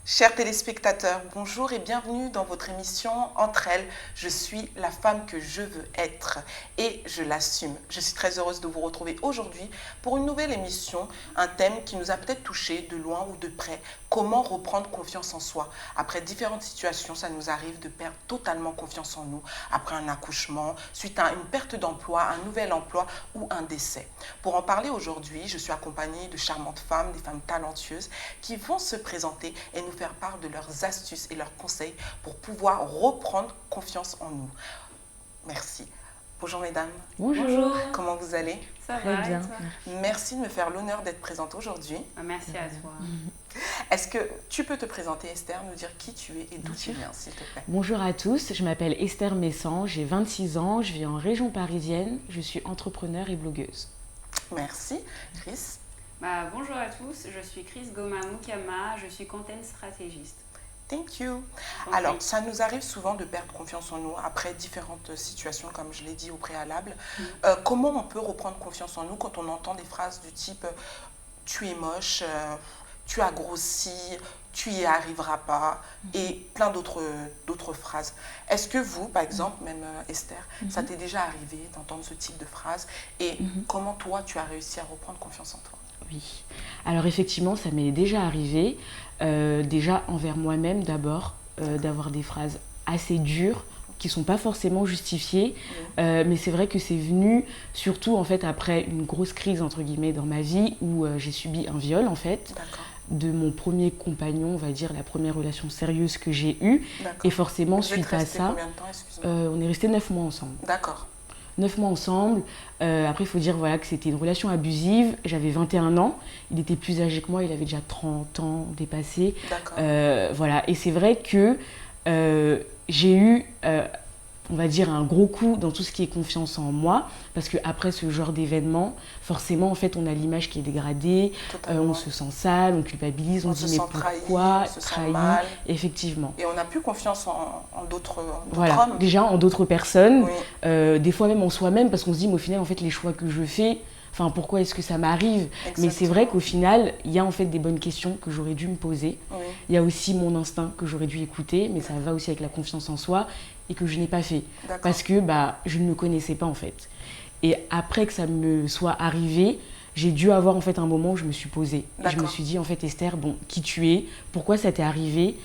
Chers téléspectateurs, bonjour et bienvenue dans votre émission Entre elles. Je suis la femme que je veux être et je l'assume. Je suis très heureuse de vous retrouver aujourd'hui pour une nouvelle émission, un thème qui nous a peut-être touché de loin ou de près. Comment reprendre confiance en soi? Après différentes situations, ça nous arrive de perdre totalement confiance en nous, après un accouchement, suite à une perte d'emploi, un nouvel emploi ou un décès. Pour en parler aujourd'hui, je suis accompagnée de charmantes femmes, des femmes talentueuses qui vont se présenter et nous faire part de leurs astuces et leurs conseils pour pouvoir reprendre confiance en nous. Merci. Bonjour mesdames. Bonjour. Comment vous allez? Ça Très va bien. et toi? Merci de me faire l'honneur d'être présente aujourd'hui. Merci à toi. Est-ce que tu peux te présenter, Esther, nous dire qui tu es et d'où tu viens, s'il te plaît? Bonjour à tous, je m'appelle Esther Messan, j'ai 26 ans, je vis en région parisienne, je suis entrepreneure et blogueuse. Merci. Chris? Bonjour à tous, je suis Chris Goma Mukama, je suis content stratégiste. Thank you. Ok. Alors, ça nous arrive souvent de perdre confiance en nous après différentes situations, comme je l'ai dit au préalable. Comment on peut reprendre confiance en nous quand on entend des phrases du type « tu es moche »,« tu as grossi »,« tu y arriveras pas » et plein d'autres phrases. Est-ce que vous, par exemple, même Esther, ça t'est déjà arrivé d'entendre ce type de phrases et comment toi, tu as réussi à reprendre confiance en toi? Oui, alors effectivement ça m'est déjà arrivé, déjà envers moi-même d'abord, d'avoir des phrases assez dures qui ne sont pas forcément justifiées, mais c'est vrai que c'est venu surtout en fait après une grosse crise entre guillemets dans ma vie où j'ai subi un viol en fait. D'accord. De mon premier compagnon, on va dire la première relation sérieuse que j'ai eue, et forcément Vous êtes suite à restés ça, combien de temps, excuse-moi? on est restés 9 mois ensemble. D'accord. 9 mois ensemble. Après, il faut dire voilà, que c'était une relation abusive. J'avais 21 ans. Il était plus âgé que moi. Il avait déjà 30 ans dépassé. D'accord. Voilà. Et c'est vrai que j'ai eu, on va dire, un gros coup dans tout ce qui est confiance en moi. Parce qu'après ce genre d'événement, forcément, en fait, on a l'image qui est dégradée. Totalement. On se sent sale, on culpabilise, on se se dit mais sent trahi, pourquoi on se sent mal. Effectivement. Et on n'a plus confiance en d'autres Voilà, hommes. déjà en d'autres personnes, Oui, des fois même en soi-même, parce qu'on se dit, mais au final, en fait, les choix que je fais, enfin, pourquoi est-ce que ça m'arrive? Mais c'est vrai qu'au final, il y a en fait des bonnes questions que j'aurais dû me poser. oui, Il y a aussi mon instinct que j'aurais dû écouter, mais ça va aussi avec la confiance en soi et que je n'ai pas fait. d'accord. Parce que je ne me connaissais pas en fait. Et après que ça me soit arrivé, j'ai dû avoir en fait un moment où je me suis posée. Et je me D'accord. suis dit, en fait, Esther, bon, qui tu es? Pourquoi ça t'est arrivé?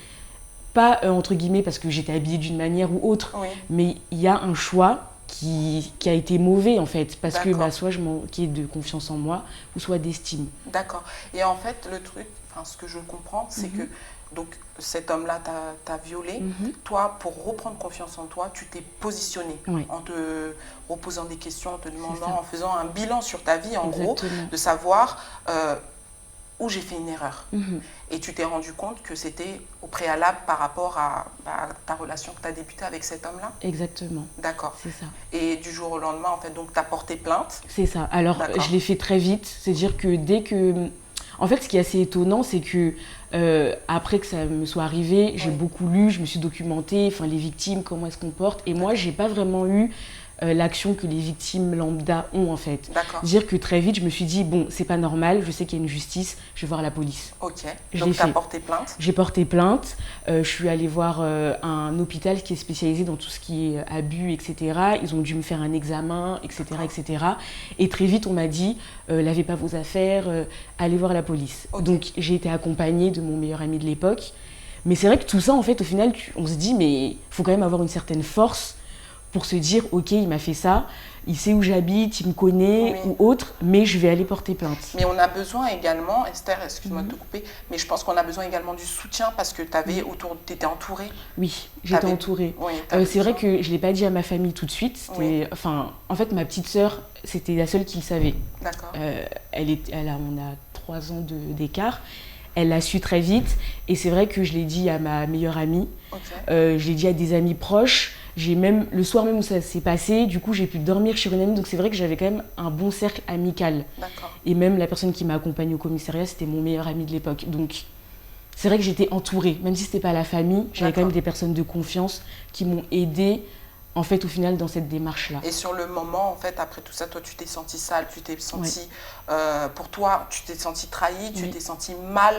Pas entre guillemets parce que j'étais habillée d'une manière ou autre, Oui, mais il y a un choix qui a été mauvais en fait, parce que D'accord. soit je manquais de confiance en moi, ou soit d'estime. d'accord. Et en fait, le truc, enfin, ce que je comprends, c'est que donc, cet homme-là t'a violé. Toi, pour reprendre confiance en toi, tu t'es positionné Oui. en te reposant des questions, en te ça. demandant, en faisant un bilan sur ta vie, en gros, Exactement. de savoir où j'ai fait une erreur. Et tu t'es rendu compte que c'était au préalable par rapport à ta relation que tu as débutée avec cet homme-là? Exactement, D'accord. c'est ça. Et du jour au lendemain, en fait, donc tu as porté plainte. C'est ça. Alors, D'accord. je l'ai fait très vite. C'est-à-dire que dès que... En fait, ce qui est assez étonnant, c'est que après que ça me soit arrivé, j'ai Oui. beaucoup lu, je me suis documentée, enfin, les victimes, comment elles se comportent. Et moi, j'ai pas vraiment eu l'action que les victimes lambda ont, en fait. D'accord. Dire que très vite, je me suis dit, bon, c'est pas normal, je sais qu'il y a une justice, je vais voir la police. Ok. Je Donc l'ai tu as fait. porté plainte. J'ai porté plainte, je suis allée voir un hôpital qui est spécialisé dans tout ce qui est abus, etc. Ils ont dû me faire un examen, etc. etc. Et très vite, on m'a dit, lavez pas vos affaires, allez voir la police. Ok. Donc j'ai été accompagnée de mon meilleur ami de l'époque. Mais c'est vrai que tout ça, en fait, au final, on se dit, mais il faut quand même avoir une certaine force pour se dire, ok, il m'a fait ça, il sait où j'habite, il me connaît Oui. ou autre, mais je vais aller porter plainte. Mais on a besoin également, Esther, excuse-moi de te couper, mais je pense qu'on a besoin également du soutien parce que tu étais entourée. Oui, j'étais T'avais- entourée. Oui, t'avais C'est vrai besoin. que je ne l'ai pas dit à ma famille tout de suite. Oui. Enfin, en fait, ma petite sœur, c'était la seule qui le savait. D'accord. On a 3 ans d'écart. Elle l'a su très vite. Et c'est vrai que je l'ai dit à ma meilleure amie. Ok. Je l'ai dit à des amis proches. Le soir même où ça s'est passé, du coup, j'ai pu dormir chez une amie. Donc c'est vrai que j'avais quand même un bon cercle amical. D'accord. Et même la personne qui m'a accompagnée au commissariat, c'était mon meilleur ami de l'époque. Donc c'est vrai que j'étais entourée. Même si ce n'était pas la famille, j'avais quand même D'accord. des personnes de confiance qui m'ont aidée en fait, au final, dans cette démarche-là. Et sur le moment, en fait, après tout ça, toi, tu t'es sentie sale, tu t'es sentie, pour toi, tu t'es sentie trahie, tu t'es sentie mal,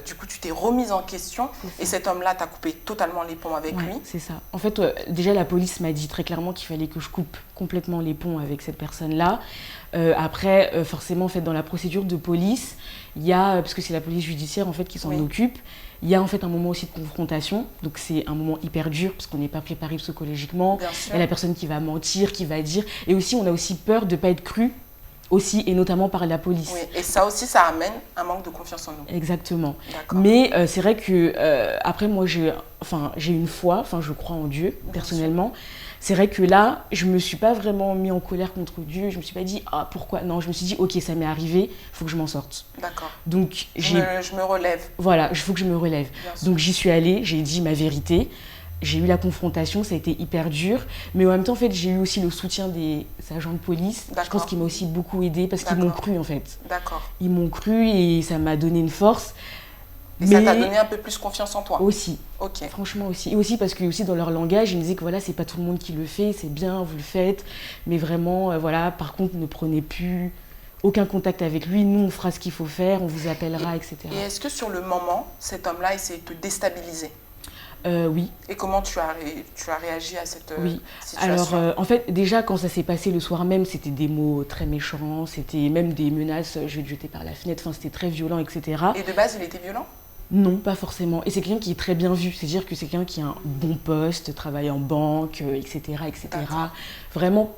du coup, tu t'es remise en question, et cet homme-là t'a coupé totalement les ponts avec lui. C'est ça. En fait, déjà, la police m'a dit très clairement qu'il fallait que je coupe complètement les ponts avec cette personne-là. Après, forcément, en fait, dans la procédure de police, il y a, parce que c'est la police judiciaire, en fait, qui s'en occupe, il y a en fait un moment aussi de confrontation, donc c'est un moment hyper dur parce qu'on n'est pas préparé psychologiquement. Il y a la personne qui va mentir, qui va dire, et aussi on a aussi peur de ne pas être cru, aussi et notamment par la police. Oui, et ça aussi, ça amène un manque de confiance en nous. Exactement. Mais c'est vrai que après moi j'ai une foi, je crois en Dieu personnellement. C'est vrai que là, je me suis pas vraiment mis en colère contre Dieu. Je me suis pas dit ah pourquoi. Non, je me suis dit ok, ça m'est arrivé, il faut que je m'en sorte. D'accord. Donc je me relève. Voilà, il faut que je me relève. Donc j'y suis allée, j'ai dit ma vérité. J'ai eu la confrontation, ça a été hyper dur. Mais en même temps, en fait, j'ai eu aussi le soutien des agents de police. Je pense qu'il m'a aussi beaucoup aidée parce qu'ils m'ont cru en fait. D'accord. Ils m'ont cru et ça m'a donné une force. Et ça t'a donné un peu plus confiance en toi? Aussi. Ok. Franchement aussi. Et aussi parce que aussi dans leur langage, ils me disaient que voilà, c'est pas tout le monde qui le fait, c'est bien, vous le faites. Mais vraiment, voilà, par contre, ne prenez plus aucun contact avec lui. Nous, on fera ce qu'il faut faire, on vous appellera, etc. Et est-ce que sur le moment, cet homme-là essayait de te déstabiliser? Oui. Et comment tu as réagi à cette Alors, situation? en fait, déjà, quand ça s'est passé le soir même, c'était des mots très méchants, c'était même des menaces, je vais te jeter par la fenêtre, c'était très violent, etc. Et de base, il était violent? Non, pas forcément. Et c'est quelqu'un qui est très bien vu, c'est-à-dire que c'est quelqu'un qui a un bon poste, travaille en banque, etc. etc. Vraiment,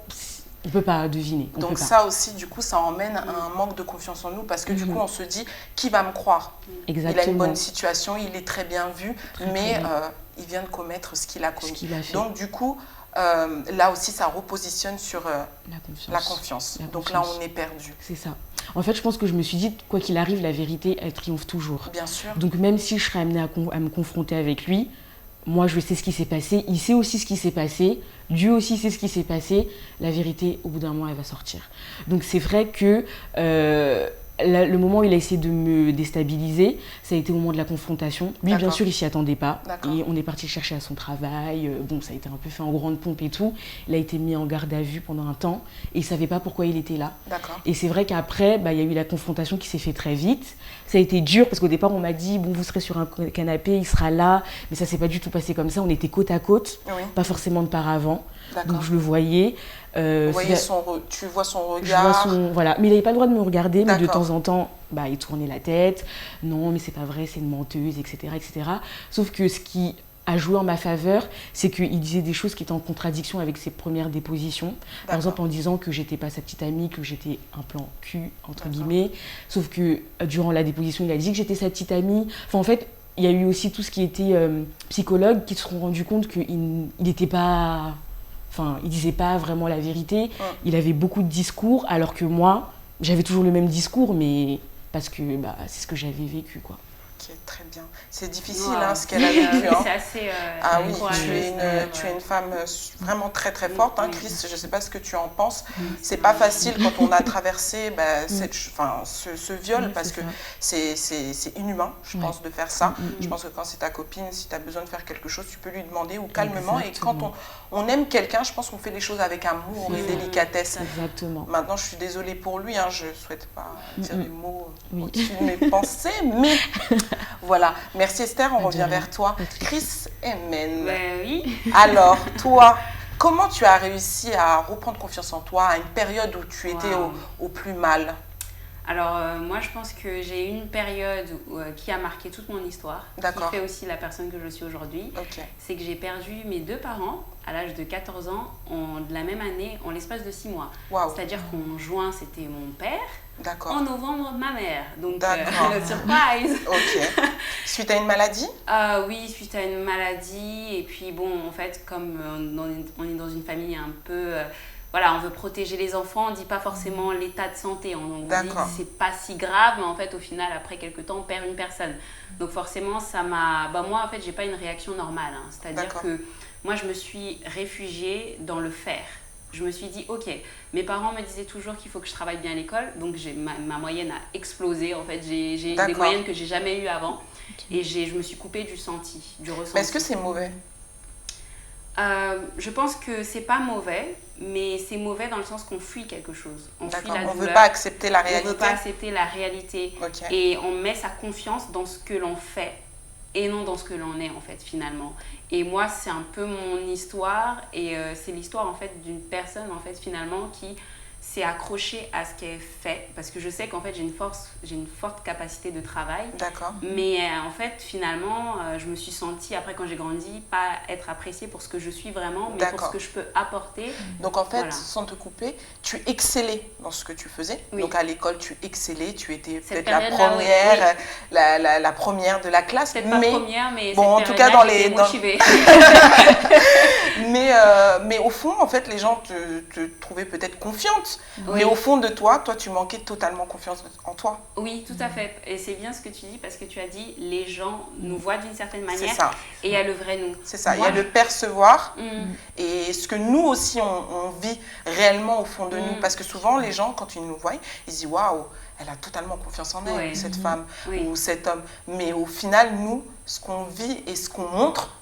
on ne peut pas deviner. Donc ça aussi, du coup, ça emmène à un manque de confiance en nous parce que du coup, on se dit, qui va me croire? Exactement. Il a une bonne situation, il est très bien vu, mais il vient de commettre ce qu'il a commis. Donc du coup, là aussi, ça repositionne sur la confiance. Donc là, on est perdu. C'est ça. En fait, je pense que je me suis dit, quoi qu'il arrive, la vérité, elle triomphe toujours. Bien sûr. Donc même si je serais amenée à me confronter avec lui, moi, je sais ce qui s'est passé, il sait aussi ce qui s'est passé, Dieu aussi sait ce qui s'est passé, la vérité, au bout d'un moment, elle va sortir. Donc c'est vrai que le moment où il a essayé de me déstabiliser, ça a été au moment de la confrontation. Lui, bien sûr, il s'y attendait pas. Et on est parti le chercher à son travail. Bon, ça a été un peu fait en grande pompe et tout. Il a été mis en garde à vue pendant un temps et il savait pas pourquoi il était là. Et c'est vrai qu'après, il y a eu la confrontation qui s'est fait très vite. Ça a été dur parce qu'au départ, on m'a dit, bon, vous serez sur un canapé, il sera là. Mais ça s'est pas du tout passé comme ça. On était côte à côte, pas forcément de par avant. Donc je le voyais. Tu vois son regard. Voilà. Mais il n'avait pas le droit de me regarder, mais de temps en temps, il tournait la tête. Non, mais c'est pas vrai, c'est une menteuse, etc., etc. Sauf que ce qui a joué en ma faveur, c'est qu'il disait des choses qui étaient en contradiction avec ses premières dépositions. Par exemple, en disant que j'étais pas sa petite amie, que j'étais un plan cul, entre guillemets. Sauf que durant la déposition, il a dit que j'étais sa petite amie. Enfin, en fait, il y a eu aussi tout ce qui était psychologues qui se sont rendus compte qu'il n'était pas... Enfin, il disait pas vraiment la vérité. Il avait beaucoup de discours, alors que moi, j'avais toujours le même discours, mais parce que c'est ce que j'avais vécu, quoi. Ok, très bien. C'est difficile, ce qu'elle a vécu. C'est assez... ah oui, tu es une femme vraiment très très forte, Chris. Je ne sais pas ce que tu en penses. C'est pas facile quand on a traversé ce viol, parce que c'est inhumain, je pense, de faire ça. Je pense que quand c'est ta copine, si tu as besoin de faire quelque chose, tu peux lui demander ou calmement. Exactement. Et quand on aime quelqu'un, je pense qu'on fait les choses avec amour et délicatesse. Exactement. Maintenant, je suis désolée pour lui. Je ne souhaite pas dire des mots au-dessus de mes pensées, mais voilà. Merci Esther, on revient vers toi. Chris Emen. Oui. Alors, toi, comment tu as réussi à reprendre confiance en toi à une période où tu étais au plus mal? Alors, moi, je pense que j'ai eu une période qui a marqué toute mon histoire, qui fait aussi la personne que je suis aujourd'hui. C'est que j'ai perdu mes deux parents à l'âge de 14 ans, de la même année, en l'espace de 6 mois. C'est-à-dire qu'en juin, c'était mon père. En novembre, ma mère. Donc, surprise. Suite à une maladie? Oui, suite à une maladie. Et puis, bon, en fait, comme on est dans une famille un peu... on veut protéger les enfants, on ne dit pas forcément l'état de santé. On dit que c'est pas si grave, mais en fait, au final, après quelques temps, on perd une personne. Donc, forcément, ça m'a... moi, en fait, j'ai pas une réaction normale. C'est-à-dire que moi, je me suis réfugiée dans le faire. Je me suis dit, ok, mes parents me disaient toujours qu'il faut que je travaille bien à l'école, donc ma moyenne a explosé, en fait, j'ai des moyennes que j'ai jamais eues avant, et je me suis coupée du ressenti. Mais est-ce que c'est mauvais? Je pense que c'est pas mauvais, mais c'est mauvais dans le sens qu'on fuit quelque chose. On fuit la douleur. On ne veut pas accepter la réalité. On ne veut pas accepter la réalité. Okay. Et on met sa confiance dans ce que l'on fait et non dans ce que l'on est, en fait, finalement. Et moi, c'est un peu mon histoire. Et c'est l'histoire, en fait, d'une personne, en fait, finalement, qui s'est accrochée à ce qu'elle fait. Parce que je sais qu'en fait, j'ai une forte capacité de travail. D'accord. Mais en fait, finalement, je me suis sentie, après quand j'ai grandi, pas être appréciée pour ce que je suis vraiment, mais pour ce que je peux apporter. Donc en fait, sans te couper, tu excellais dans ce que tu faisais. Oui. Donc à l'école, tu excellais, tu étais peut-être la première, oui. la première de la classe. Peut-être pas première, mais bon, en tout cas dans les... motivée. mais au fond, en fait, les gens te trouvaient peut-être confiante. Oui. Mais au fond de toi, tu manquais totalement confiance en toi. Oui, tout à fait. Et c'est bien ce que tu dis parce que tu as dit, les gens nous voient d'une certaine manière. C'est ça. Et il y a le vrai nous. C'est ça, il y a le percevoir et ce que nous aussi, on vit réellement au fond de nous. Parce que souvent, les gens, quand ils nous voient, ils se disent « Waouh, elle a totalement confiance en elle, cette femme ou cet homme. » Mais au final, nous, ce qu'on vit et ce qu'on montre,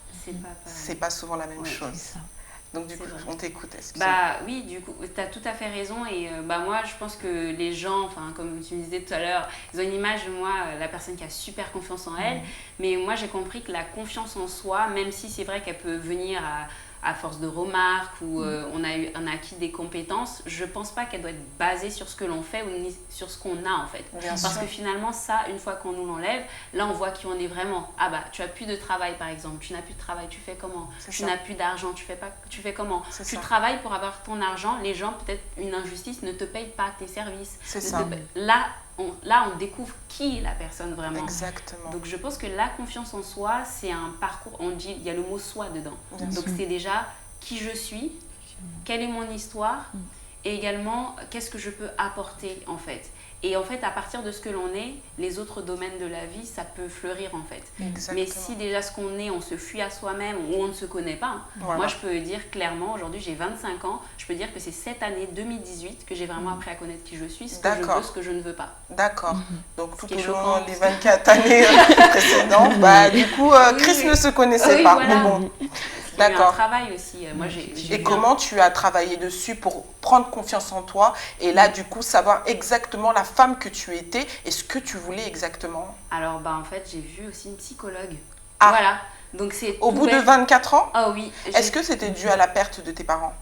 c'est pas souvent la même chose. C'est ça. Donc du coup, on t'écoute. Oui, du coup, tu as tout à fait raison. Et moi, je pense que les gens, comme tu me disais tout à l'heure, ils ont une image de moi, la personne qui a super confiance en elle. Mais moi, j'ai compris que la confiance en soi, même si c'est vrai qu'elle peut venir à force de remarques ou on a acquis des compétences, je pense pas qu'elle doit être basée sur ce que l'on fait ou sur ce qu'on a en fait. Parce que finalement ça, une fois qu'on nous l'enlève, là on voit qui on est vraiment. Ah bah tu as plus de travail par exemple, tu n'as plus de travail, tu fais comment? Tu n'as plus d'argent, tu fais comment? Tu travailles pour avoir ton argent, les gens, peut-être une injustice, ne te payent pas tes services. C'est ça. Là, on découvre qui est la personne vraiment. Exactement. Donc, je pense que la confiance en soi, c'est un parcours. On dit, il y a le mot soi dedans. Donc, c'est déjà qui je suis, quelle est mon histoire, et également, qu'est-ce que je peux apporter, en fait. Et en fait, à partir de ce que l'on est, les autres domaines de la vie, ça peut fleurir, en fait. Exactement. Mais si déjà ce qu'on est, on se fuit à soi-même ou on ne se connaît pas, moi, je peux dire clairement, aujourd'hui, j'ai 25 ans, je peux dire que c'est cette année 2018 que j'ai vraiment appris à connaître qui je suis, ce que je veux, ce que je ne veux pas. D'accord. Donc, tout au long des 24 années précédentes, du coup, Chris ne se connaissait pas. Voilà. Mais bon. D'accord. Un travail aussi. Moi, et comment tu as travaillé dessus pour prendre confiance en toi et là, du coup, savoir exactement la femme que tu étais et ce que tu voulais exactement? Alors, en fait, j'ai vu aussi une psychologue. Ah. Voilà. Donc, c'est au bout de 24 ans? Ah oui. Est-ce que c'était dû à la perte de tes parents?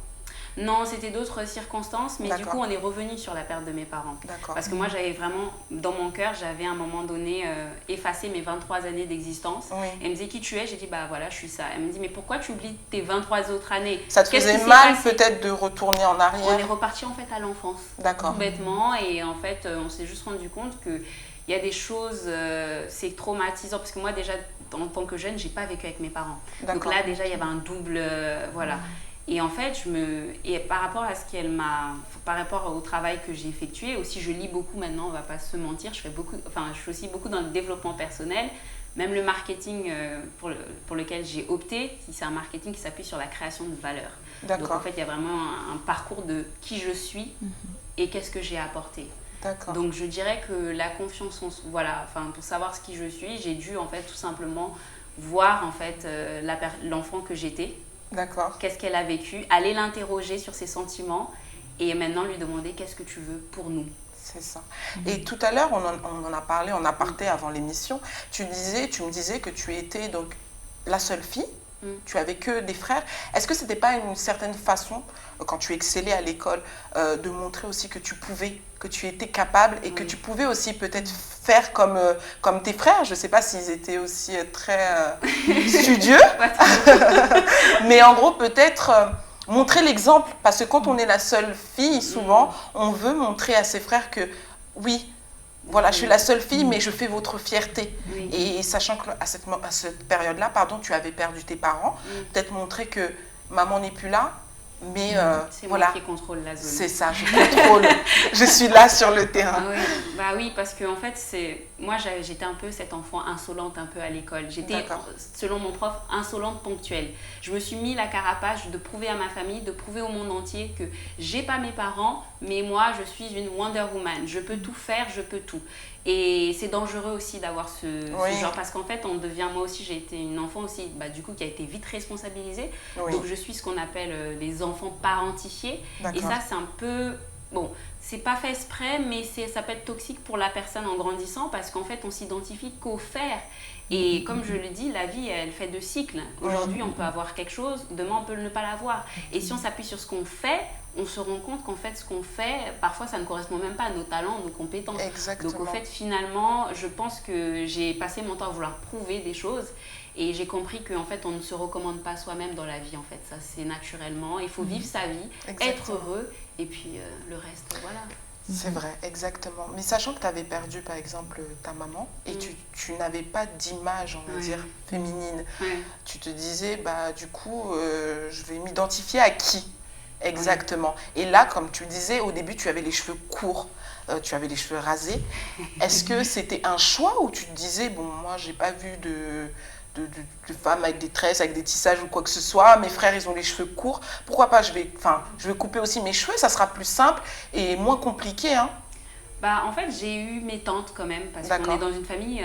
Non, c'était d'autres circonstances, mais du coup, on est revenu sur la perte de mes parents. Parce que moi, j'avais vraiment, dans mon cœur, j'avais à un moment donné effacé mes 23 années d'existence. Oui. Elle me disait qui tu es, j'ai dit voilà, je suis ça. Elle me dit mais pourquoi tu oublies tes 23 autres années? Ça te faisait mal peut-être de retourner en arrière? On est reparti en fait à l'enfance. Tout bêtement, et en fait, on s'est juste rendu compte que il y a des choses, c'est traumatisant parce que moi déjà, en tant que jeune, j'ai pas vécu avec mes parents. Donc là, déjà, il y avait un double, voilà. Et en fait, par rapport à par rapport au travail que j'ai effectué, aussi je lis beaucoup maintenant, on va pas se mentir, je suis aussi beaucoup dans le développement personnel, même le marketing pour lequel j'ai opté, c'est un marketing qui s'appuie sur la création de valeur. Donc en fait, il y a vraiment un parcours de qui je suis et qu'est-ce que j'ai apporté. Donc je dirais que la confiance pour savoir qui je suis, j'ai dû en fait tout simplement voir en fait l'enfant que j'étais. Qu'est-ce qu'elle a vécu, aller l'interroger sur ses sentiments et maintenant lui demander qu'est-ce que tu veux pour nous. C'est ça. Et tout à l'heure, on en a parlé en aparté avant l'émission. Tu me disais que tu étais donc la seule fille. Tu avais que des frères. Est-ce que c'était pas une certaine façon, quand tu excellais à l'école, de montrer aussi que tu pouvais, que tu étais capable et que tu pouvais aussi peut-être faire comme tes frères? Je ne sais pas s'ils étaient aussi très studieux, mais en gros peut-être montrer l'exemple, parce que quand on est la seule fille, souvent on veut montrer à ses frères que oui, voilà, je suis la seule fille, mais je fais votre fierté. Et sachant qu'à cette période-là, tu avais perdu tes parents, peut-être montrer que maman n'est plus là, mais c'est voilà. moi qui contrôle la zone. C'est ça, je contrôle. Je suis là sur le terrain. Oui, parce que en fait, moi, j'étais un peu cette enfant insolente un peu à l'école. J'étais, selon mon prof, insolente ponctuelle. Je me suis mis la carapace de prouver à ma famille, de prouver au monde entier que j'ai pas mes parents, mais moi, je suis une Wonder Woman. Je peux tout faire, je peux tout. Et c'est dangereux aussi d'avoir ce genre, parce qu'en fait, on devient, moi aussi, j'ai été une enfant aussi, du coup, qui a été vite responsabilisée. Donc, je suis ce qu'on appelle les enfants parentifiés. Et ça, c'est un peu... Bon, c'est pas fait exprès, mais ça peut être toxique pour la personne en grandissant parce qu'en fait, on s'identifie qu'au faire. Et comme je le dis, la vie, elle fait de cycles. Aujourd'hui, on peut avoir quelque chose, demain, on peut ne pas l'avoir. Et si on s'appuie sur ce qu'on fait, on se rend compte qu'en fait, ce qu'on fait, parfois, ça ne correspond même pas à nos talents, nos compétences. Exactement. Donc, en fait, finalement, je pense que j'ai passé mon temps à vouloir prouver des choses. Et j'ai compris qu'en fait, on ne se recommande pas soi-même dans la vie, en fait. Ça, c'est naturellement. Il faut vivre sa vie, être heureux, et puis le reste, voilà. C'est vrai, exactement. Mais sachant que tu avais perdu, par exemple, ta maman, et tu n'avais pas d'image, on va dire, féminine, tu te disais, du coup, je vais m'identifier à qui exactement. Et là, comme tu disais, au début, tu avais les cheveux courts. Tu avais les cheveux rasés. Est-ce que c'était un choix ou tu te disais, bon, moi, j'ai pas vu de femmes avec des tresses, avec des tissages ou quoi que ce soit. Mes frères, ils ont les cheveux courts. Pourquoi pas, je vais couper aussi mes cheveux, ça sera plus simple et moins compliqué. Hein. En fait, j'ai eu mes tantes quand même, parce qu'on est dans une famille...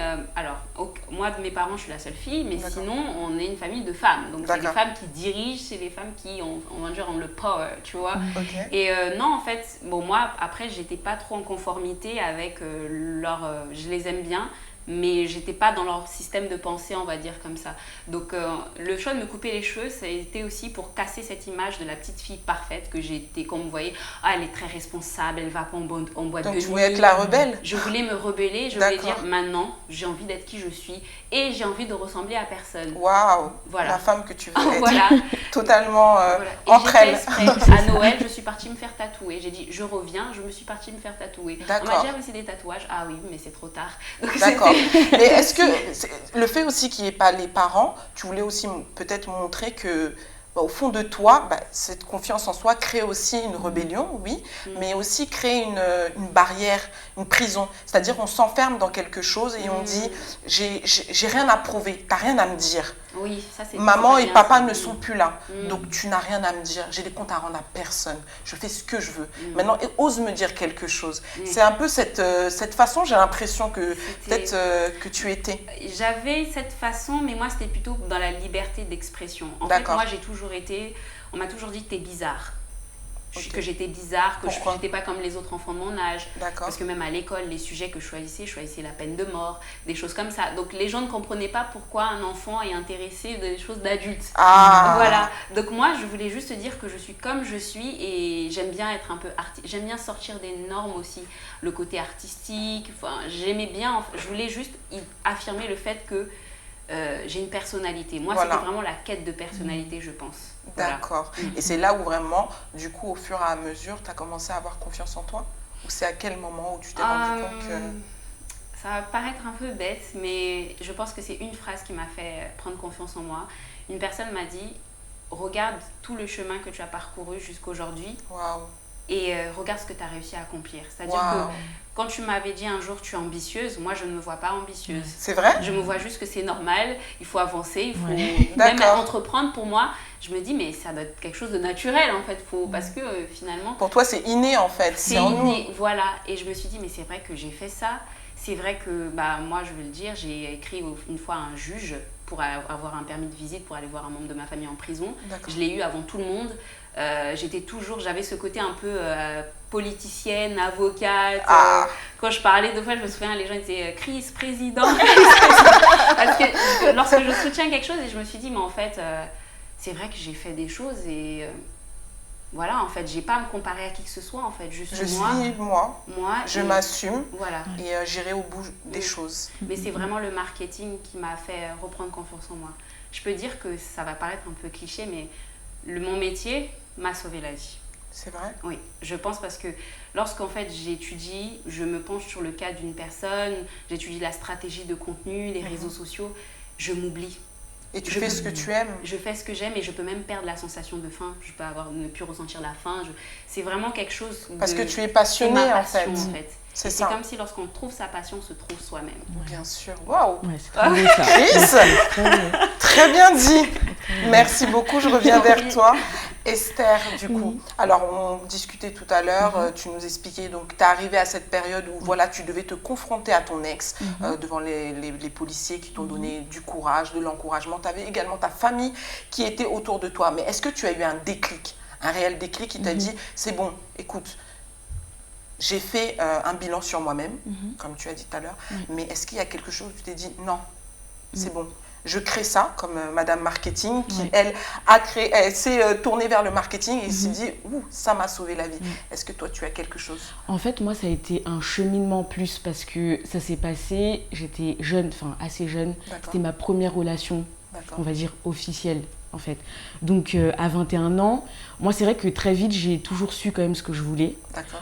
moi, de mes parents, je suis la seule fille, mais sinon, on est une famille de femmes. Donc, c'est les femmes qui dirigent, c'est les femmes qui, on va dire, ont le power, tu vois. Et non, en fait, bon, moi, après, j'étais pas trop en conformité avec je les aime bien, mais j'étais pas dans leur système de pensée, on va dire comme ça. Donc le choix de me couper les cheveux, ça a été aussi pour casser cette image de la petite fille parfaite que j'étais, quand on me voyait, elle est très responsable, elle va pas en boîte de nuit. Donc tu voulais être la rebelle? Je voulais me rebeller, je voulais dire maintenant, j'ai envie d'être qui je suis et j'ai envie de ressembler à personne. Waouh, la femme que tu veux être. Voilà. Totalement entre elles. À Noël, je suis partie me faire tatouer. J'ai dit, je reviens, je me suis partie me faire tatouer. On m'a dit, ah, mais c'est des tatouages. Ah oui, mais c'est trop tard. D'accord. Mais est-ce que le fait aussi qu'il n'y ait pas les parents, tu voulais aussi peut-être montrer que au fond de toi, cette confiance en soi crée aussi une rébellion, oui, mais aussi crée une barrière, une prison. C'est-à-dire on s'enferme dans quelque chose et on dit j'ai rien à prouver, t'as rien à me dire. Oui, ça c'est maman et papa ne sont plus là, donc tu n'as rien à me dire. J'ai des comptes à rendre à personne. Je fais ce que je veux. Maintenant, ose me dire quelque chose. C'est un peu cette façon, j'ai l'impression que peut-être que tu étais. J'avais cette façon, mais moi c'était plutôt dans la liberté d'expression. En fait, moi j'ai toujours été, on m'a toujours dit que t'es bizarre. Que j'étais bizarre, que je n'étais pas comme les autres enfants de mon âge. Parce que même à l'école, les sujets que je choisissais la peine de mort, des choses comme ça. Donc les gens ne comprenaient pas pourquoi un enfant est intéressé des choses d'adultes. Voilà. Donc moi, je voulais juste dire que je suis comme je suis et j'aime bien être un peu j'aime bien sortir des normes aussi, le côté artistique. Enfin, j'aimais bien. Je voulais juste affirmer le fait que j'ai une personnalité. Moi, c'était vraiment la quête de personnalité, je pense. D'accord. Et c'est là où vraiment, du coup, au fur et à mesure, tu as commencé à avoir confiance en toi? Ou c'est à quel moment où tu t'es rendu compte que... Ça va paraître un peu bête, mais je pense que c'est une phrase qui m'a fait prendre confiance en moi. Une personne m'a dit, regarde tout le chemin que tu as parcouru jusqu'aujourd'hui. Waouh. Et regarde ce que tu as réussi à accomplir. C'est-à-dire que quand tu m'avais dit un jour tu es ambitieuse, moi je ne me vois pas ambitieuse. C'est vrai? Je me vois juste que c'est normal, il faut avancer, il faut même entreprendre. Pour moi, je me dis mais ça doit être quelque chose de naturel en fait, parce que finalement... Pour toi c'est inné en fait, c'est inné, voilà. Et je me suis dit mais c'est vrai que j'ai fait ça. C'est vrai que moi je veux le dire, j'ai écrit une fois à un juge pour avoir un permis de visite pour aller voir un membre de ma famille en prison. Je l'ai eu avant tout le monde. J'avais ce côté un peu politicienne, avocate. Quand je parlais, deux fois, je me souviens, les gens disaient Chris, président. Parce que lorsque je soutiens quelque chose, et je me suis dit, mais en fait, c'est vrai que j'ai fait des choses et voilà, en fait, j'ai pas à me comparer à qui que ce soit, en fait. Je suis moi, je m'assume et j'irai au bout des choses. Mais c'est vraiment le marketing qui m'a fait reprendre confiance en moi. Je peux dire que ça va paraître un peu cliché, mais mon métier m'a sauvé la vie. C'est vrai? Oui, je pense parce que lorsqu'en fait j'étudie, je me penche sur le cas d'une personne, j'étudie la stratégie de contenu, les réseaux sociaux, je m'oublie. Et tu fais ce que tu aimes? Je fais ce que j'aime et je peux même perdre la sensation de faim. Je peux ne plus ressentir la faim. C'est vraiment quelque chose parce que tu es passionnée en fait. C'est comme si lorsqu'on trouve sa passion, on se trouve soi-même. Bien sûr. Waouh. Ouais, c'est très beau ça. Chris, très bien dit. Merci beaucoup. Je reviens vers toi. Esther, du coup, alors on discutait tout à l'heure, tu nous expliquais, donc tu es arrivée à cette période où voilà, tu devais te confronter à ton ex devant les policiers qui t'ont donné du courage, de l'encouragement. Tu avais également ta famille qui était autour de toi. Mais est-ce que tu as eu un déclic, un réel déclic qui t'a dit, c'est bon, écoute, j'ai fait un bilan sur moi-même, comme tu as dit tout à l'heure, mais est-ce qu'il y a quelque chose où tu t'es dit, non, c'est bon, je crée ça, comme Madame Marketing, qui, elle, elle s'est tournée vers le marketing et s'est dit, ouh, ça m'a sauvé la vie. Est-ce que toi, tu as quelque chose? En fait, moi, ça a été un cheminement plus parce que ça s'est passé, j'étais jeune, enfin assez jeune, c'était ma première relation, on va dire, officielle. En fait. Donc à 21 ans, moi c'est vrai que très vite j'ai toujours su quand même ce que je voulais.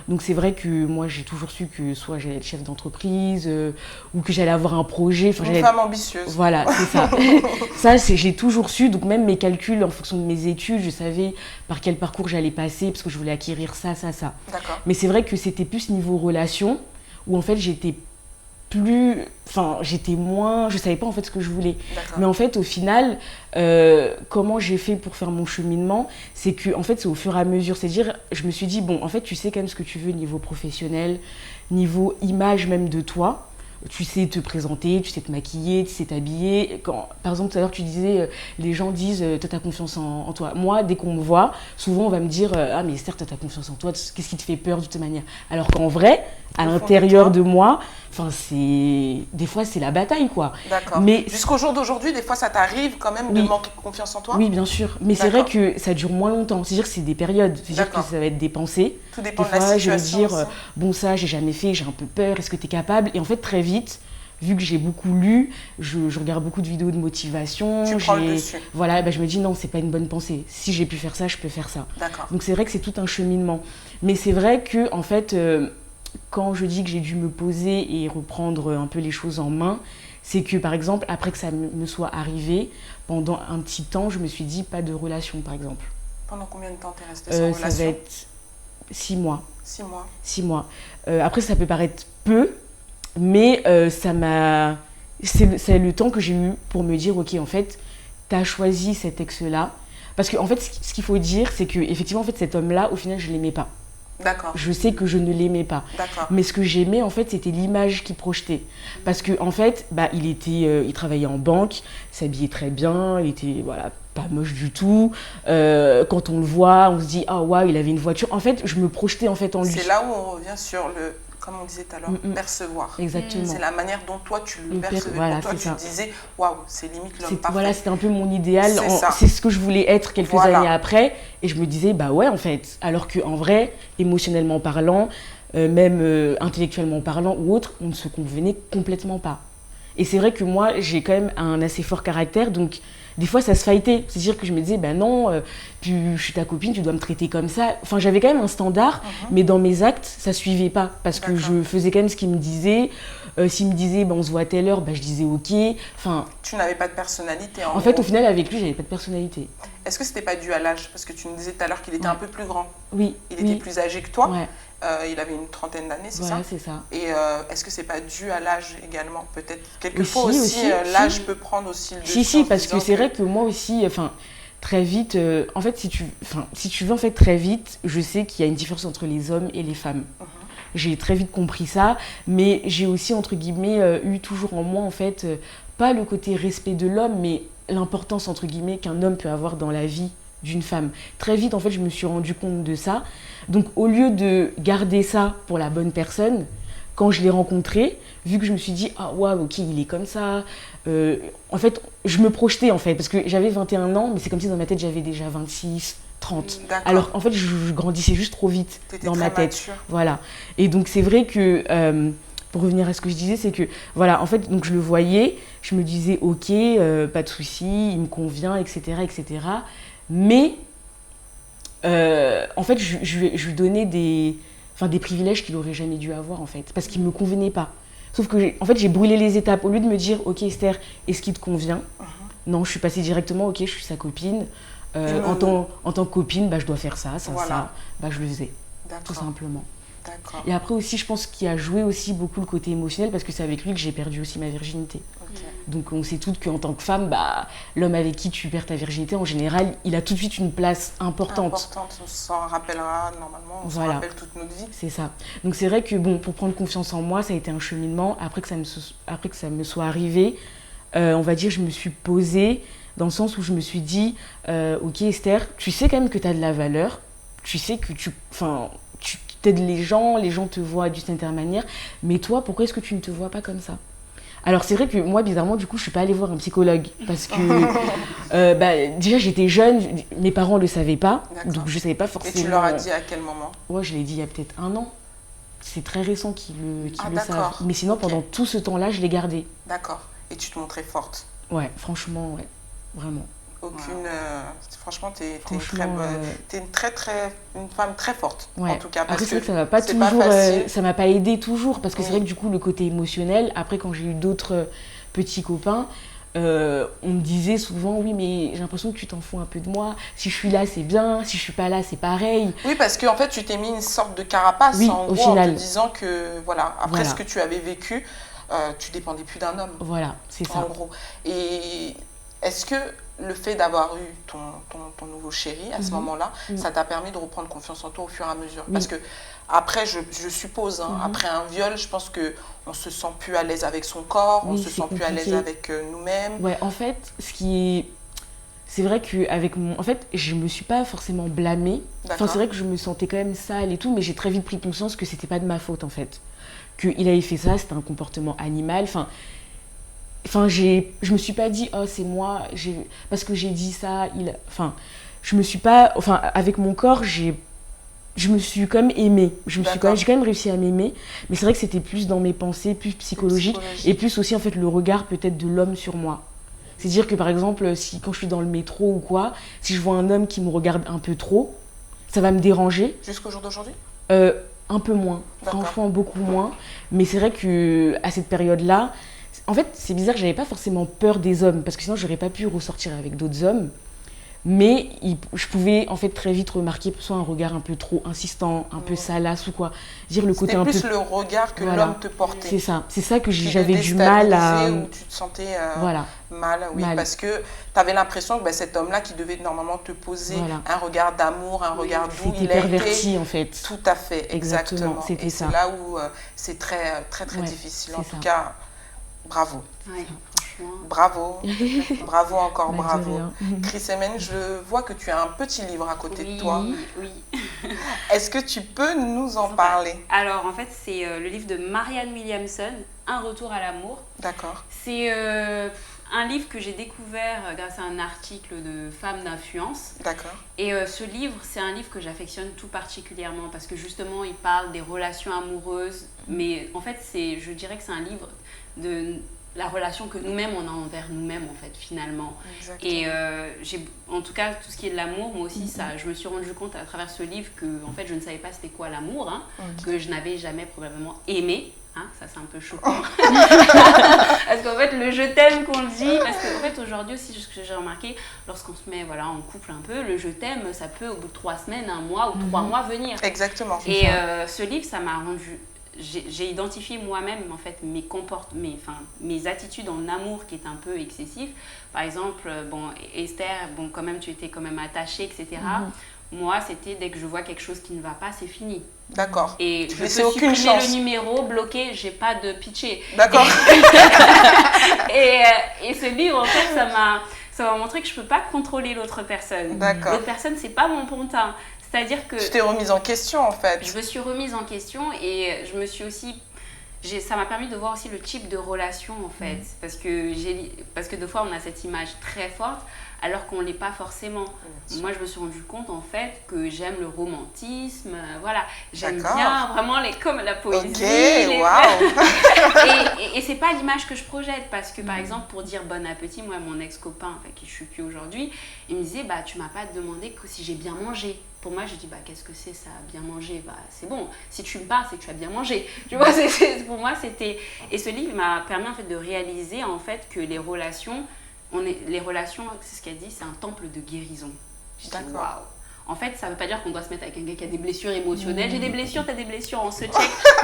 Donc c'est vrai que moi j'ai toujours su que soit j'allais être chef d'entreprise ou que j'allais avoir un projet. Une femme ambitieuse. Voilà, c'est ça. Ça j'ai toujours su, donc même mes calculs en fonction de mes études, je savais par quel parcours j'allais passer parce que je voulais acquérir ça. Mais c'est vrai que c'était plus niveau relation où en fait j'étais moins, je savais pas en fait ce que je voulais. Mais en fait au final, comment j'ai fait pour faire mon cheminement, c'est que en fait c'est au fur et à mesure, c'est-à-dire je me suis dit bon en fait tu sais quand même ce que tu veux niveau professionnel, niveau image même de toi. Tu sais te présenter, tu sais te maquiller, tu sais t'habiller. Par exemple, tout à l'heure, tu disais, les gens disent, toi, t'as confiance en toi. Moi, dès qu'on me voit, souvent, on va me dire, ah, mais Esther, toi, t'as confiance en toi, qu'est-ce qui te fait peur de toute manière? Alors qu'en vrai, à l'intérieur de moi, des fois, c'est la bataille, quoi. D'accord. Mais jusqu'au jour d'aujourd'hui, des fois, ça t'arrive quand même de manquer de confiance en toi? Oui, bien sûr. Mais c'est vrai que ça dure moins longtemps. C'est-à-dire que c'est des périodes. C'est-à-dire que ça va être des pensées. Tout dépend des de la fois, situation. Je vais me dire, bon, ça, j'ai jamais fait, j'ai un peu peur, est-ce que t'es capable? Et en fait, très vite, vu que j'ai beaucoup lu, je regarde beaucoup de vidéos de motivation. Tu prends le dessus. Voilà, je me dis non, c'est pas une bonne pensée. Si j'ai pu faire ça, je peux faire ça. Donc c'est vrai que c'est tout un cheminement. Mais c'est vrai que en fait, quand je dis que j'ai dû me poser et reprendre un peu les choses en main, c'est que par exemple, après que ça me soit arrivé, pendant un petit temps, je me suis dit pas de relation, par exemple. Pendant combien de temps t'es restée sans relation? Ça va être 6 mois. 6 mois. 6 mois. Après, ça peut paraître peu. Mais c'est le temps que j'ai eu pour me dire, ok, en fait, tu as choisi cet ex-là. Parce qu'en fait, ce qu'il faut dire, c'est qu'effectivement, en fait, cet homme-là, au final, je ne l'aimais pas. D'accord. Je sais que je ne l'aimais pas. D'accord. Mais ce que j'aimais, en fait, c'était l'image qu'il projetait. Parce qu'en fait, il travaillait en banque, s'habillait très bien, il était, voilà, pas moche du tout. Quand on le voit, on se dit, ah, waouh, il avait une voiture. En fait, je me projetais en fait en lui. C'est là où on revient sur comme on disait tout à l'heure, percevoir. Exactement. C'est la manière dont toi tu le percevais. Voilà, pour toi, tu disais, waouh, c'est limite l'homme parfait. Voilà, c'était un peu mon idéal. C'est ce que je voulais être quelques années après. Et je me disais, bah ouais, en fait. Alors qu'en vrai, émotionnellement parlant, même intellectuellement parlant ou autre, on ne se convenait complètement pas. Et c'est vrai que moi, j'ai quand même un assez fort caractère, donc des fois ça se fightait. C'est-à-dire que je me disais, ben non, je suis ta copine, tu dois me traiter comme ça. Enfin, j'avais quand même un standard, mais dans mes actes, ça suivait pas. Parce que je faisais quand même ce qu'il me disait. S'il me disait, on se voit à telle heure, je disais ok. Enfin, tu n'avais pas de personnalité en fait, au final, avec lui, j'avais pas de personnalité. Est-ce que c'était pas dû à l'âge? Parce que tu me disais tout à l'heure qu'il était un peu plus grand. Oui. Il était plus âgé que toi. Ouais. Il avait une trentaine d'années, c'est ça? Voilà, c'est ça. Et est-ce que c'est pas dû à l'âge également? Peut-être quelquefois aussi l'âge peut prendre aussi le dessus. Si, parce que c'est vrai que moi aussi, très vite, en fait, si tu veux, en fait, très vite, je sais qu'il y a une différence entre les hommes et les femmes. J'ai très vite compris ça, mais j'ai aussi, entre guillemets, eu toujours en moi, en fait, pas le côté respect de l'homme, mais l'importance, entre guillemets, qu'un homme peut avoir dans la vie d'une femme. Très vite, en fait, je me suis rendu compte de ça. Donc, au lieu de garder ça pour la bonne personne, quand je l'ai rencontré, vu que je me suis dit, ah, waouh, ok, il est comme ça. En fait, je me projetais, en fait, parce que j'avais 21 ans, mais c'est comme si dans ma tête, j'avais déjà 26, 30. Alors, en fait, je grandissais juste trop vite dans ma tête. Mature. Voilà. Et donc, c'est vrai que, pour revenir à ce que je disais, c'est que, voilà, en fait, donc je le voyais, je me disais, ok, pas de souci, il me convient, etc., etc. Mais, en fait, je lui donnais des privilèges qu'il n'aurait jamais dû avoir, en fait, parce qu'il ne me convenait pas. Sauf que, en fait, j'ai brûlé les étapes. Au lieu de me dire, ok, Esther, est-ce qu'il te convient? Non, je suis passée directement, ok, je suis sa copine. En tant que copine, je dois faire ça, ça. Je le faisais, tout simplement. D'accord. Et après aussi, je pense qu'il a joué aussi beaucoup le côté émotionnel parce que c'est avec lui que j'ai perdu aussi ma virginité. Ok. Donc on sait toutes qu'en tant que femme, l'homme avec qui tu perds ta virginité, en général, il a tout de suite une place importante. On s'en rappellera normalement, on s'en rappelle toute notre vie. C'est ça. Donc c'est vrai que pour prendre confiance en moi, ça a été un cheminement. Après que ça me soit arrivé, on va dire, je me suis posée dans le sens où je me suis dit, ok Esther, tu sais quand même que tu as de la valeur, tu sais que tu t'aides les gens te voient d'une certaine manière, mais toi, pourquoi est-ce que tu ne te vois pas comme ça ? Alors c'est vrai que moi, bizarrement, du coup, je suis pas allée voir un psychologue parce que déjà j'étais jeune, mes parents le savaient pas, donc je savais pas forcément. Et tu leur as dit à quel moment ? Ouais, je l'ai dit il y a peut-être 1 an. C'est très récent qu'ils le savent. D'accord. Mais sinon, pendant tout ce temps-là, je l'ai gardé. D'accord. Et tu te montrais forte ? Ouais, franchement, ouais, vraiment. Aucune. Franchement, t'es une femme très forte, ouais. en tout cas. Après, c'est vrai que ça m'a pas toujours. Ça m'a pas aidée toujours, parce que c'est vrai que du coup, le côté émotionnel, après, quand j'ai eu d'autres petits copains, on me disait souvent, oui, mais j'ai l'impression que tu t'en fous un peu de moi. Si je suis là, c'est bien. Si je suis pas là, c'est pareil. Oui, parce qu'en fait, tu t'es mis une sorte de carapace, en gros, en te disant que, voilà, après ce que tu avais vécu, tu dépendais plus d'un homme. Voilà, c'est ça. En gros. Et est-ce que le fait d'avoir eu ton nouveau chéri à ce moment-là, ça t'a permis de reprendre confiance en toi au fur et à mesure ? Parce que après, je suppose, après un viol, je pense qu'on se sent plus à l'aise avec son corps, on se sent plus à l'aise avec nous-mêmes. Ouais, en fait, c'est vrai qu'avec en fait, je me suis pas forcément blâmée. Enfin, c'est vrai que je me sentais quand même sale et tout, mais j'ai très vite pris conscience que c'était pas de ma faute, en fait. Qu'il avait fait ça, c'était un comportement animal. Je me suis pas dit, oh, c'est moi, parce que j'ai dit ça, je me suis pas, avec mon corps, je me suis quand même aimée. J'ai quand même réussi à m'aimer, mais c'est vrai que c'était plus dans mes pensées, plus psychologique, et plus aussi, en fait, le regard peut-être de l'homme sur moi. C'est-à-dire que, par exemple, quand je suis dans le métro ou quoi, si je vois un homme qui me regarde un peu trop, ça va me déranger. Jusqu'au jour d'aujourd'hui ? Un peu moins, franchement beaucoup moins. Mais c'est vrai qu'à cette période-là, en fait, c'est bizarre, j'avais pas forcément peur des hommes, parce que sinon, j'aurais pas pu ressortir avec d'autres hommes. Mais je pouvais, en fait, très vite remarquer soit un regard un peu trop insistant, un peu salace ou quoi. Dire le côté un peu... C'était plus le regard que l'homme te portait. C'est ça que j'avais du mal à... Où tu te sentais mal, oui, parce que tu avais l'impression que cet homme-là qui devait normalement te poser un regard d'amour, un regard doux, il a perverti, été... en fait. Tout à fait, exactement. C'était ça. C'est là où c'est très, très, très difficile. En tout cas, bravo. Ouais. Bravo, bravo encore, bravo. Chris Emen, je vois que tu as un petit livre à côté de toi. Oui. Est-ce que tu peux nous en parler ? Alors, en fait, c'est le livre de Marianne Williamson, Un retour à l'amour. D'accord. C'est un livre que j'ai découvert grâce à un article de Femmes d'influence. D'accord. Et ce livre, c'est un livre que j'affectionne tout particulièrement parce que justement, il parle des relations amoureuses. Mais en fait, je dirais que c'est un livre de... la relation que nous-mêmes on a envers nous-mêmes en fait finalement. Exactement. Et en tout cas tout ce qui est de l'amour, moi aussi ça, je me suis rendu compte à travers ce livre que en fait je ne savais pas c'était quoi l'amour, que je n'avais jamais probablement aimé. Ça c'est un peu choquant. Parce qu'en fait le je t'aime qu'on dit, parce qu'en fait aujourd'hui aussi ce que j'ai remarqué, lorsqu'on se met en couple un peu, le je t'aime ça peut au bout de 3 semaines, 1 mois ou 3 mois venir. Exactement. Et ce livre ça m'a rendu... J'ai identifié moi-même en fait mes attitudes en amour qui étaient un peu excessives. Par exemple, Esther, quand même tu étais quand même attachée, etc. Moi, c'était dès que je vois quelque chose qui ne va pas, c'est fini. D'accord. Et je peux supprimer le numéro, bloquer, j'ai pas de pitché. D'accord. et ce livre, en fait, ça m'a montré que je peux pas contrôler l'autre personne. D'accord. L'autre personne, c'est pas mon pontin. C'est-à-dire que... Tu t'es remise en question en fait. Je me suis remise en question et je me suis aussi... ça m'a permis de voir aussi le type de relation en fait. Parce que des fois on a cette image très forte alors qu'on ne l'est pas forcément. Moi je me suis rendu compte en fait que j'aime le romantisme, j'aime bien vraiment comme la poésie. Ok, waouh. Et c'est pas l'image que je projette parce que par exemple pour dire bon appétit, moi mon ex-copain avec qui je suis plus aujourd'hui, il me disait tu m'as pas demandé si j'ai bien mangé. Pour moi, je dis, qu'est-ce que c'est ça, bien manger ? C'est bon, si tu me parles, c'est que tu as bien mangé. Tu vois, pour moi, c'était... Et ce livre m'a permis en fait de réaliser en fait que les relations, c'est ce qu'elle dit, c'est un temple de guérison. D'accord. En fait, ça ne veut pas dire qu'on doit se mettre avec un gars qui a des blessures émotionnelles. J'ai des blessures, t'as des blessures, on se check.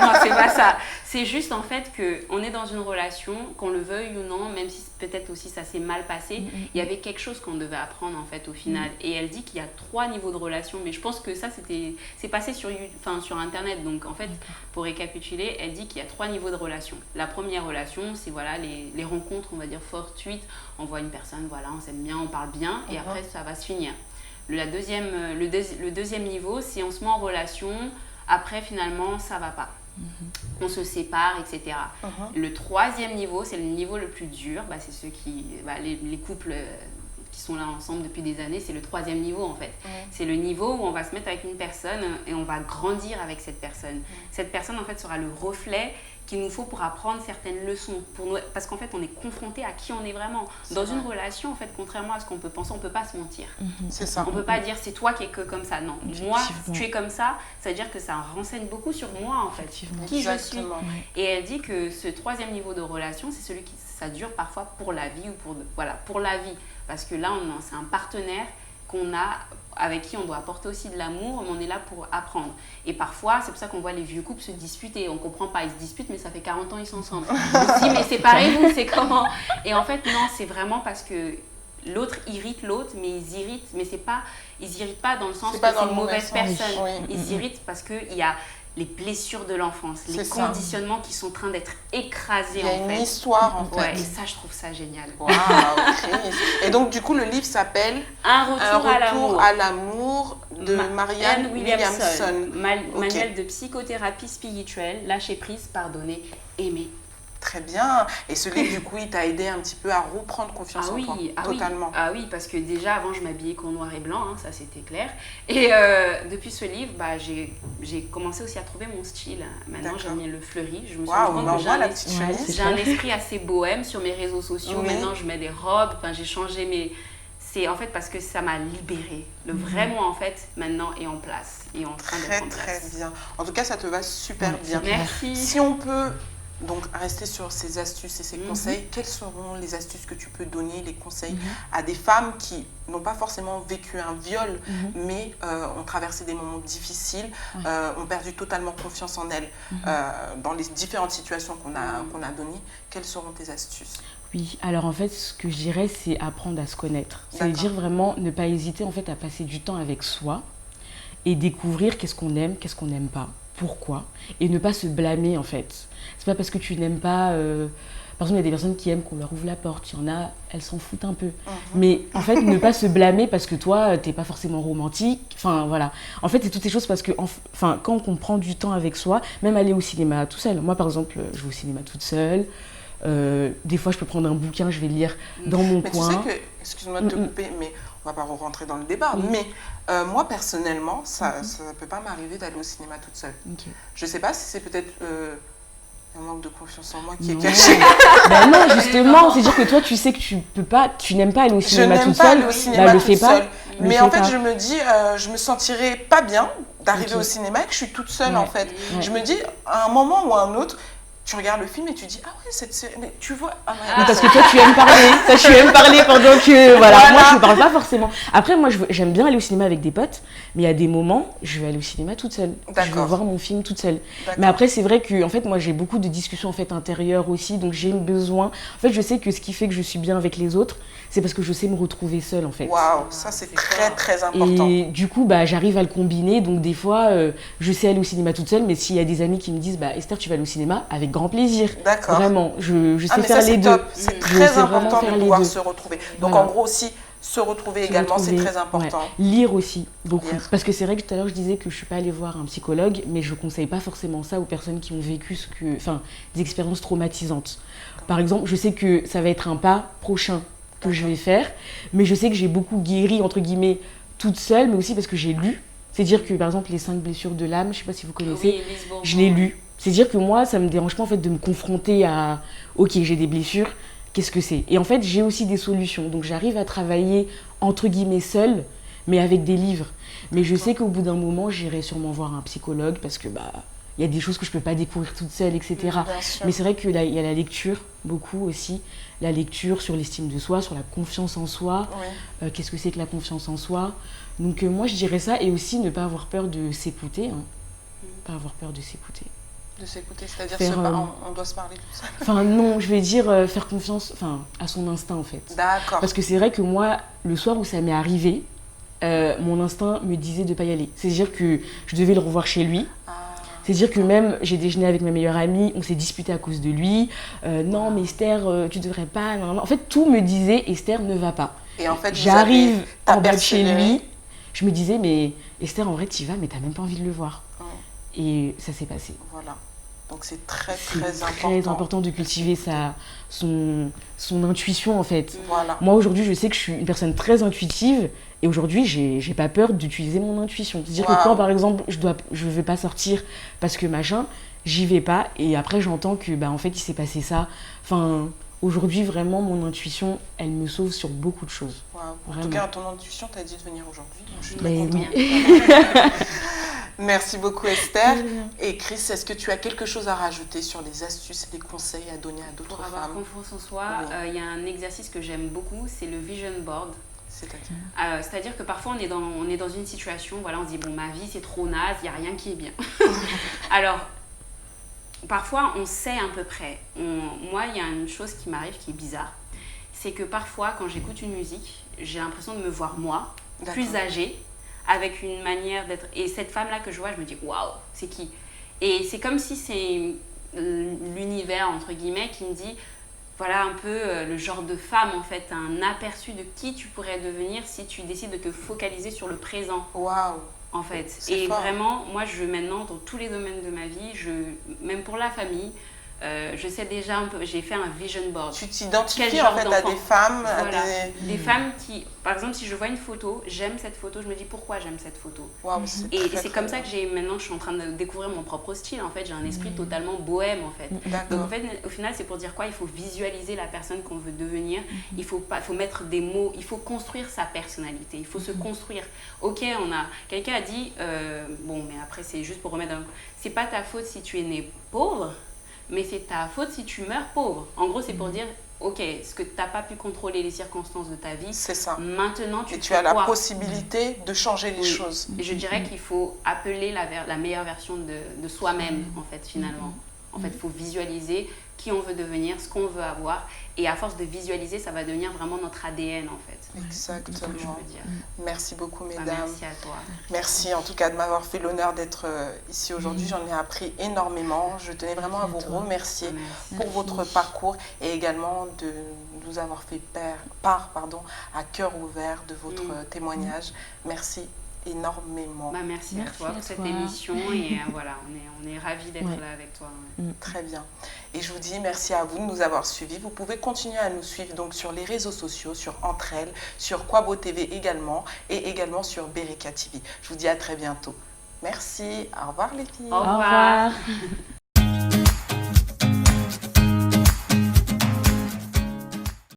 Non, c'est pas ça. C'est juste en fait qu'on est dans une relation, qu'on le veuille ou non, même si peut-être aussi ça s'est mal passé, il y avait quelque chose qu'on devait apprendre en fait au final. Et elle dit qu'il y a 3 niveaux de relation, mais je pense que ça c'est passé sur Internet. Donc en fait, pour récapituler, elle dit qu'il y a 3 niveaux de relation. La première relation, c'est voilà, les rencontres, on va dire fortuites. On voit une personne, voilà, on s'aime bien, on parle bien, et après ça va se finir. Le deuxième niveau, c'est on se met en relation, après finalement ça va pas. On se sépare, etc. Le 3e niveau, c'est le niveau le plus dur, c'est ceux qui, les couples qui sont là ensemble depuis des années, c'est le 3e niveau en fait. C'est le niveau où on va se mettre avec une personne et on va grandir avec cette personne. Cette personne en fait sera le reflet qu'il nous faut pour apprendre certaines leçons, parce qu'en fait on est confronté à qui on est vraiment. Dans une relation, en fait, contrairement à ce qu'on peut penser, on ne peut pas se mentir. C'est ça. On ne peut pas dire c'est toi qui es que comme ça, non. Moi, si tu es comme ça, ça veut dire que ça renseigne beaucoup sur moi en fait, qui je suis. Et elle dit que ce 3e niveau de relation, c'est celui qui ça dure parfois pour la vie ou pour la vie, parce que là c'est un partenaire qu'on a, avec qui on doit apporter aussi de l'amour, mais on est là pour apprendre. Et parfois, c'est pour ça qu'on voit les vieux couples se disputer. On ne comprend pas, ils se disputent, mais ça fait 40 ans ils sont ensemble. On se dit, mais séparez-vous, c'est comment? Et en fait, non, c'est vraiment parce que l'autre irrite l'autre, mais ils irritent pas dans le sens que c'est une mauvaise personne. Ils irritent parce qu'il y a les blessures de l'enfance, les conditionnements qui sont en train d'être écrasés en fait. Il y a une histoire en fait. Ouais, et ça, je trouve ça génial. Waouh, ok. Et donc, du coup, le livre s'appelle Un retour à l'amour de Marianne Williamson. Manuel de psychothérapie spirituelle, lâcher prise, pardonner, aimer. Très bien. Et ce livre, du coup, il t'a aidé un petit peu à reprendre confiance en toi. Totalement. Ah oui, parce que déjà, avant, je m'habillais qu'en noir et blanc, ça c'était clair. Et depuis ce livre, j'ai commencé aussi à trouver mon style. Maintenant, j'aime bien le fleuri. Je me suis rendu compte que j'ai un esprit assez bohème sur mes réseaux sociaux. Maintenant, je mets des robes. J'ai changé mes... C'est en fait parce que ça m'a libérée. Le vrai moi, en fait, maintenant est en place. Et en train d'être en place. Très bien. En tout cas, ça te va super bien. Merci. Si on peut... Donc, rester sur ces astuces et ces conseils, quelles seront les astuces que tu peux donner, les conseils à des femmes qui n'ont pas forcément vécu un viol, mais ont traversé des moments difficiles, ont perdu totalement confiance en elles dans les différentes situations qu'on a données? Quelles seront tes astuces? Oui, alors en fait, ce que je dirais, c'est apprendre à se connaître. Ça veut dire vraiment ne pas hésiter en fait, à passer du temps avec soi et découvrir qu'est-ce qu'on aime, qu'est-ce qu'on n'aime pas. Pourquoi, et ne pas se blâmer en fait. C'est pas parce que tu n'aimes pas... Par exemple, il y a des personnes qui aiment qu'on leur ouvre la porte, il y en a, elles s'en foutent un peu. Mais en fait, ne pas se blâmer parce que toi, t'es pas forcément romantique. Enfin, voilà. En fait, c'est toutes ces choses parce que quand on prend du temps avec soi, même aller au cinéma tout seul. Moi, par exemple, je vais au cinéma toute seule. Des fois, je peux prendre un bouquin, je vais lire dans mon coin. Tu sais que, excuse-moi de te couper, mais on va pas rentrer dans le débat, mais moi, personnellement, ça ne peut pas m'arriver d'aller au cinéma toute seule. Je sais pas si c'est peut-être un manque de confiance en moi qui est caché. Ben non, justement, c'est-à-dire que toi, tu sais que tu n'aimes pas aller au cinéma toute seule. Le fais pas. Mais en fait, je me dis, je me sentirais pas bien d'arriver au cinéma et que je suis toute seule, en fait. Je me dis, à un moment ou à un autre, tu regardes le film et tu dis, ah ouais, cette série, mais tu vois... Mais parce que toi, tu aimes parler. Tu aimes parler pendant que... Voilà, moi, je ne parle pas forcément. Après, moi, j'aime bien aller au cinéma avec des potes, mais il y a des moments, je vais aller au cinéma toute seule. Je vais voir mon film toute seule. Mais après, c'est vrai que, en fait, moi, j'ai beaucoup de discussions en fait, intérieures aussi, donc j'ai besoin... En fait, je sais que ce qui fait que je suis bien avec les autres, c'est parce que je sais me retrouver seule, en fait. Waouh, ça, c'est très important. Et du coup, j'arrive à le combiner. Donc, des fois, je sais aller au cinéma toute seule, mais s'il y a des amis qui me disent, Esther, tu vas aller au cinéma, avec grand plaisir. D'accord. Vraiment, je sais faire les deux. C'est très important de pouvoir se retrouver. Donc, en gros, aussi, se retrouver également, c'est très important. Ouais. Lire aussi, beaucoup. Parce que c'est vrai que tout à l'heure, je disais que je ne suis pas allée voir un psychologue, mais je ne conseille pas forcément ça aux personnes qui ont vécu des expériences traumatisantes. Par exemple, je sais que ça va être un pas prochain que je vais faire, mais je sais que j'ai beaucoup guéri, entre guillemets, toute seule, mais aussi parce que j'ai lu. C'est-à-dire que, par exemple, les 5 blessures de l'âme, je ne sais pas si vous connaissez, je l'ai lu. C'est-à-dire que moi, ça ne me dérange pas en fait, de me confronter à « Ok, j'ai des blessures, qu'est-ce que c'est ?» Et en fait, j'ai aussi des solutions. Donc, j'arrive à travailler, entre guillemets, seule, mais avec des livres. Mais je sais qu'au bout d'un moment, j'irai sûrement voir un psychologue parce que il y a des choses que je ne peux pas découvrir toute seule, etc. Mais c'est vrai qu'il y a la lecture, beaucoup aussi. la lecture sur l'estime de soi, sur la confiance en soi. Oui. Qu'est-ce que c'est que la confiance en soi? Donc moi je dirais ça, et aussi ne pas avoir peur de s'écouter. Pas avoir peur de s'écouter. De s'écouter, c'est-à-dire on doit se parler tout ça. Enfin non, je vais dire faire confiance à son instinct en fait. D'accord. Parce que c'est vrai que moi, le soir où ça m'est arrivé, mon instinct me disait de ne pas y aller. C'est-à-dire que je devais le revoir chez lui. C'est-à-dire que même, j'ai déjeuné avec ma meilleure amie, on s'est disputé à cause de lui. Non, mais Esther, tu devrais pas... Non. En fait, tout me disait, Esther ne va pas. Et en fait, j'arrive en bas de chez lui, je me disais, mais Esther, en vrai, tu y vas, mais tu n'as même pas envie de le voir. Et ça s'est passé. Voilà. Donc c'est très important de cultiver son intuition en fait. Voilà. Moi aujourd'hui je sais que je suis une personne très intuitive et aujourd'hui j'ai pas peur d'utiliser mon intuition. C'est-à-dire que quand par exemple je veux pas sortir parce que machin, j'y vais pas et après j'entends que en fait il s'est passé ça. Enfin aujourd'hui vraiment mon intuition elle me sauve sur beaucoup de choses. En tout cas ton intuition t'a dit de venir aujourd'hui. Je suis très contente. Oui. Merci beaucoup Esther. Et Chris, est-ce que tu as quelque chose à rajouter sur les astuces, les conseils à donner à d'autres femmes? Pour avoir confiance en soi, il y a un exercice que j'aime beaucoup, c'est le vision board. C'est-à-dire que parfois on est dans une situation, voilà, on se dit bon ma vie c'est trop naze, il n'y a rien qui est bien. Alors parfois on sait à peu près. Moi il y a une chose qui m'arrive qui est bizarre, c'est que parfois quand j'écoute une musique, j'ai l'impression de me voir moi, plus âgée, avec une manière d'être... Et cette femme-là que je vois, je me dis, waouh, c'est qui? Et c'est comme si c'est l'univers, entre guillemets, qui me dit, voilà un peu le genre de femme, en fait, un aperçu de qui tu pourrais devenir si tu décides de te focaliser sur le présent. Waouh! En fait. Et fort. Vraiment, moi, maintenant, dans tous les domaines de ma vie, même pour la famille, je sais déjà un peu, j'ai fait un vision board. Tu t'identifies en fait à des femmes, voilà. Des femmes qui, par exemple, si je vois une photo, j'aime cette photo, je me dis pourquoi j'aime cette photo. Wow, et c'est comme ça que maintenant je suis en train de découvrir mon propre style. En fait, j'ai un esprit totalement bohème en fait. Donc en fait, au final, c'est pour dire quoi? Il faut visualiser la personne qu'on veut devenir. Il faut mettre des mots. Il faut construire sa personnalité. Il faut se construire. Ok, quelqu'un a dit bon, mais après c'est juste pour remettre. C'est pas ta faute si tu es né pauvre. Mais c'est ta faute si tu meurs pauvre. En gros, c'est pour dire, ok, ce que tu n'as pas pu contrôler les circonstances de ta vie, c'est ça. Maintenant, tu as la possibilité de changer les choses. Et je dirais qu'il faut appeler la meilleure version de soi-même, en fait, finalement. En fait, il faut visualiser qui on veut devenir, ce qu'on veut avoir. Et à force de visualiser, ça va devenir vraiment notre ADN, en fait. Exactement. C'est ce que je veux dire. Merci beaucoup, mesdames. Merci à toi. Merci, en tout cas, de m'avoir fait l'honneur d'être ici aujourd'hui. J'en ai appris énormément. Je tenais vraiment à vous remercier pour votre parcours et également de nous avoir fait part à cœur ouvert de votre témoignage. Merci énormément. Merci à toi pour cette émission et voilà, on est ravis d'être là avec toi. Très bien. Et je vous dis merci à vous de nous avoir suivis. Vous pouvez continuer à nous suivre donc sur les réseaux sociaux, sur Entre Elles, sur Kwabo TV également et également sur Bereka TV. Je vous dis à très bientôt. Merci. Au revoir les filles. Au revoir.